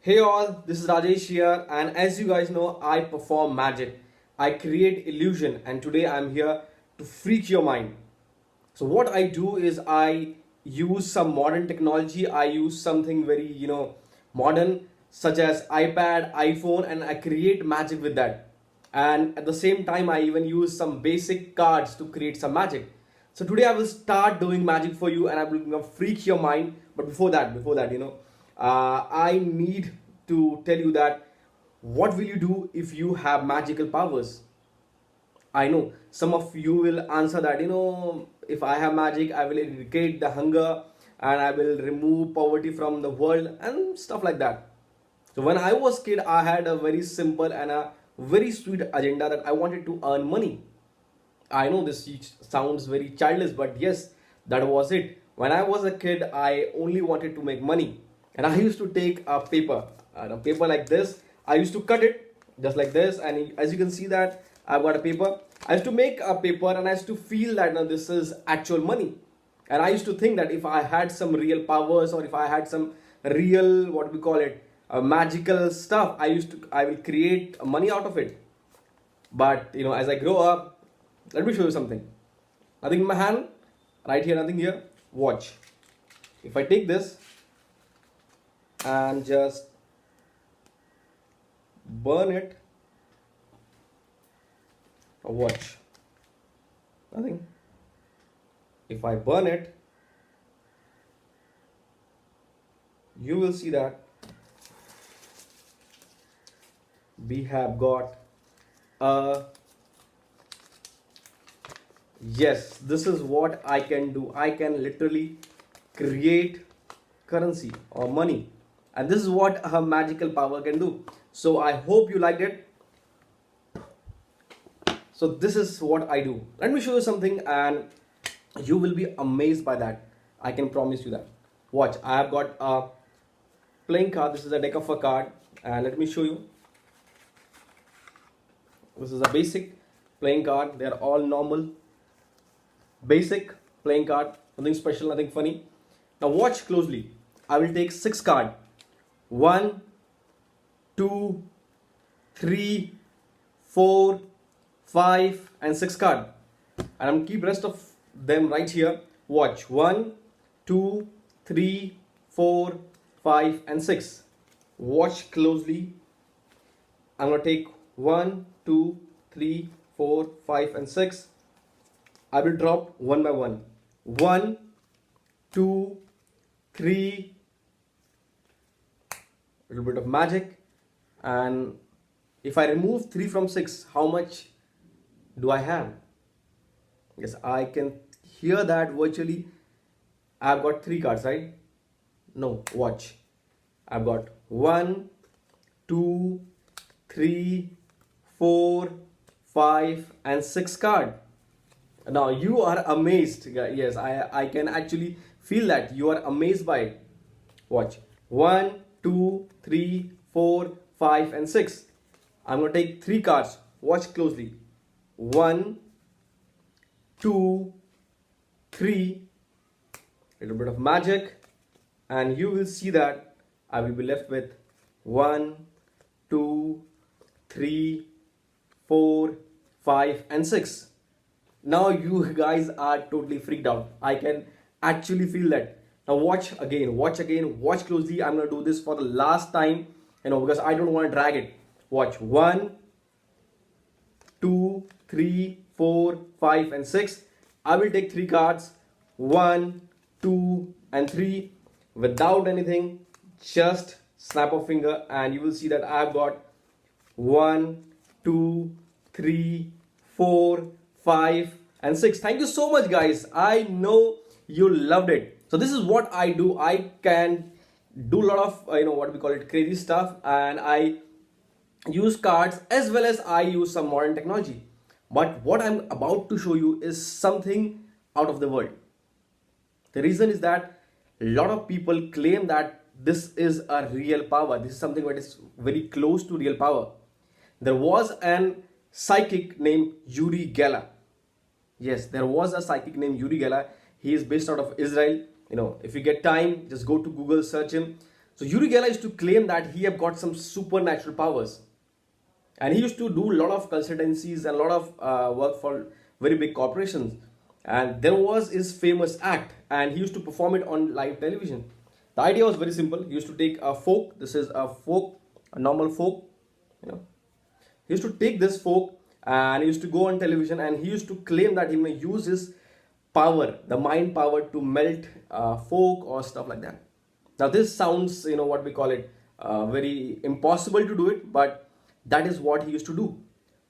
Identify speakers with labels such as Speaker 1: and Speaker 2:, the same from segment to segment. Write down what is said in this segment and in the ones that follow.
Speaker 1: Hey all, this is Rajesh here, and as you guys know, I perform magic. I create illusion, and today I'm here to freak your mind. So what I do is I use some modern technology. I use something very modern, such as iPad, iPhone, and I create magic with that. And at the same time, I even use some basic cards to create some magic. So today I will start doing magic for you, and I will freak your mind. But before that, I need to tell you that what will you do if you have magical powers? I know some of you will answer that, if I have magic, I will eradicate the hunger and I will remove poverty from the world and stuff like that. So when I was kid, I had a very simple and a very sweet agenda that I wanted to earn money. I know this sounds very childish, but yes, that was it. When I was a kid, I only wanted to make money, and I used to take a paper like this. I used to cut it just like this, and as you can see that I've got a paper. I used to make a paper, and I used to feel that now this is actual money, and I used to think that if I had some real powers or if I had some real what we call it magical stuff, I will create money out of it. But as I grow up, let me show you something. Nothing in my hand, right here, nothing here. Watch. If I take this and just burn it, watch. Nothing. If I burn it, you will see that we have got a yes, this is what I can do. I can literally create currency or money, and this is what a magical power can do. So I hope you liked it. So this is what I do. Let me show you something, and you will be amazed by that. I can promise you that. Watch, I have got a playing card. This is a deck of a card, and let me show you. This is a basic playing card. They are all normal basic playing card, nothing special, nothing funny. Now watch closely. I will take 6 cards. 1, 2, 3, 4, 5 and 6 card, and I'm keep rest of them right here. Watch. 1, 2, 3, 4, 5 and 6. Watch closely. I'm gonna take 1, 2, 3, 4, 5 and 6. I will drop one by one. 1, 2, 3. A little bit of magic. And if I remove 3 from 6, how much do I have? Yes, I can hear that virtually. I've got 3 cards, right? No, watch. I've got 1, 2, 3, 4, 5 and 6 cards. Now you are amazed. Yes, I can actually feel that you are amazed by it. Watch. 1, 2, 3, 4, 5 and 6. I'm going to take 3 cards. Watch closely. 1, 2, 3. Little bit of magic, and you will see that I will be left with 1, 2, 3, 4, 5 and 6. Now you guys are totally freaked out. I can actually feel that. Now watch again, watch closely. I'm gonna do this for the last time, because I don't want to drag it. Watch. 1, 2, 3, 4, 5 and 6. I will take 3 cards. 1, 2 and 3 without anything. Just snap of finger, and you will see that I've got 1, 2, 3, 4, 5 and 6. Thank you so much, guys. I know you loved it. So this is what I do. I can do a lot of what we call it crazy stuff, and I use cards as well as I use some modern technology. But what I'm about to show you is something out of the world. The reason is that a lot of people claim that this is a real power. This is something that is very close to real power. There was an psychic named Uri Geller. Yes, there was a psychic named Uri Geller. He is based out of Israel. If you get time, just go to Google, search him. So Uri Geller used to claim that he have got some supernatural powers, and he used to do a lot of consultancies and a lot of work for very big corporations. And there was his famous act, and he used to perform it on live television. The idea was very simple. He used to take a fork. This is a fork, a normal fork, you know. He used to take this fork and he used to go on television, and he used to claim that he may use his power, the mind power, to melt fork or stuff like that. Now this sounds, what we call it, very impossible to do it, but that is what he used to do.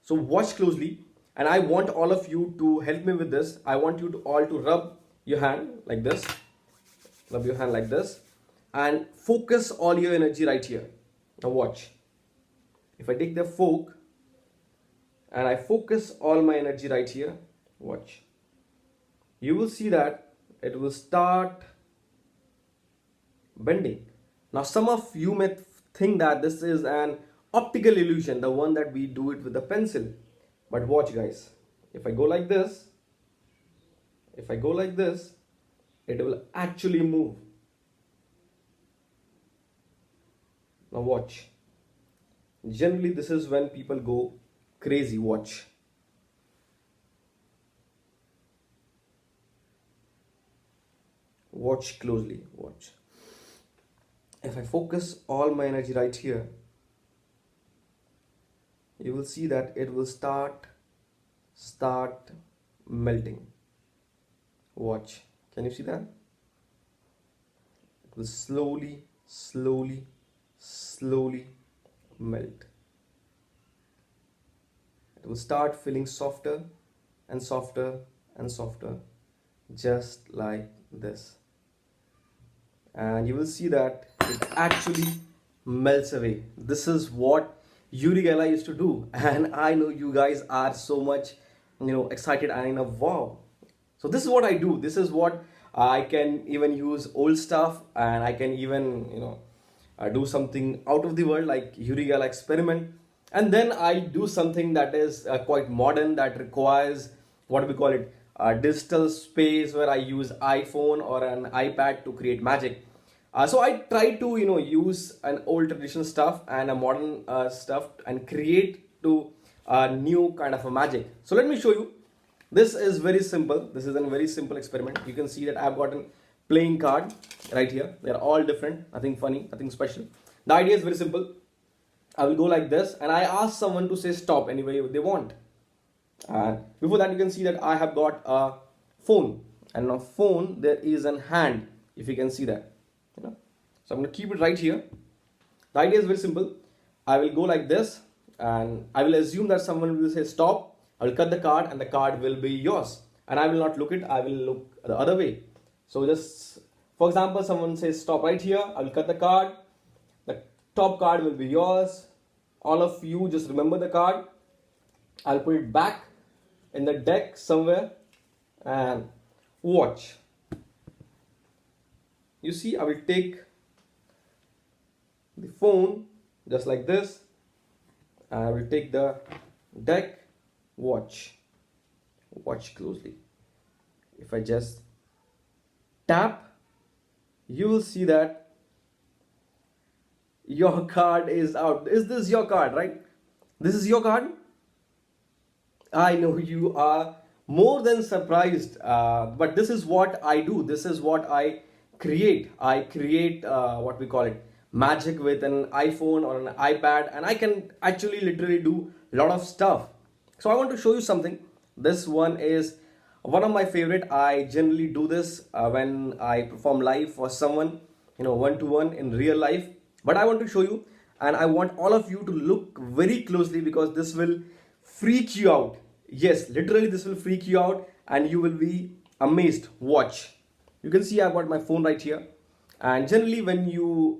Speaker 1: So watch closely, and I want all of you to help me with this. I want you to all to rub your hand like this, rub your hand like this, and focus all your energy right here. Now watch. If I take the fork and I focus all my energy right here, watch. You will see that it will start bending. Now some of you may think that this is an optical illusion, the one that we do it with a pencil. But watch guys, if I go like this, if I go like this, it will actually move. Now watch. Generally this is when people go crazy. Watch. Watch closely. Watch. If I focus all my energy right here, you will see that it will start melting. Watch. Can you see that? It will slowly melt. It will start feeling softer and softer and softer, just like this. And you will see that it actually melts away. This is what Uri Geller used to do, and I know you guys are so much excited and wow. So this is what I do. This is what I can even use old stuff, and I can even do something out of the world like Uri Geller experiment, and then I do something that is quite modern, that requires what we call it digital space, where I use iPhone or an iPad to create magic. So I try to use an old traditional stuff and a modern stuff and create to a new kind of a magic. So let me show you. This is very simple. This is a very simple experiment. You can see that I've got a playing card right here. They're all different, nothing funny, nothing special. The idea is very simple. I will go like this, and I ask someone to say stop any way they want. And before that, you can see that I have got a phone, and on a phone there is a hand, if you can see that. So I'm going to keep it right here. The idea is very simple. I will go like this, and I will assume that someone will say stop. I will cut the card, and the card will be yours, and I will not look it. I will look the other way. So just for example, someone says stop right here. I will cut the card. The top card will be yours. All of you just remember the card. I'll put it back in the deck somewhere, and watch. You see, I will take the phone just like this. I will take the deck. Watch closely. If I just tap, you will see that your card is out. Is this your card, right? This is your card. I know you are more than surprised, but this is what I do. This is what I create. I create what we call it magic with an iPhone or an iPad, and I can actually literally do a lot of stuff. So I want to show you something. This one is one of my favorite. I generally do this when I perform live for someone, one-to-one in real life. But I want to show you, and I want all of you to look very closely, because this will freak you out. Yes, literally this will freak you out, and you will be amazed. Watch. You can see I've got my phone right here. And generally when you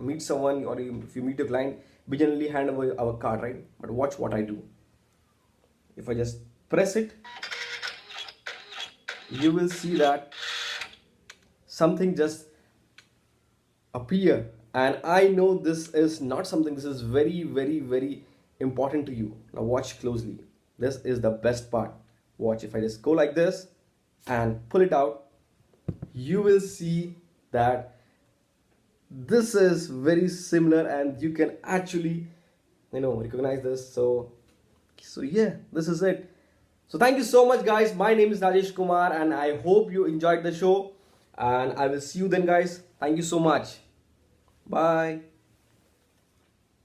Speaker 1: meet someone, or if you meet a client, we generally hand over our card, right? But watch what I do. If I just press it, you will see that something just appear. And I know this is not something, this is very, very, very important to you. Now watch closely. This is the best part. Watch. If I just go like this and pull it out, you will see that this is very similar and you can actually recognize this. So yeah, this is it. So thank you so much, guys. My name is Rajesh Kumar and I hope you enjoyed the show, and I will see you then, guys. Thank you so much. Bye.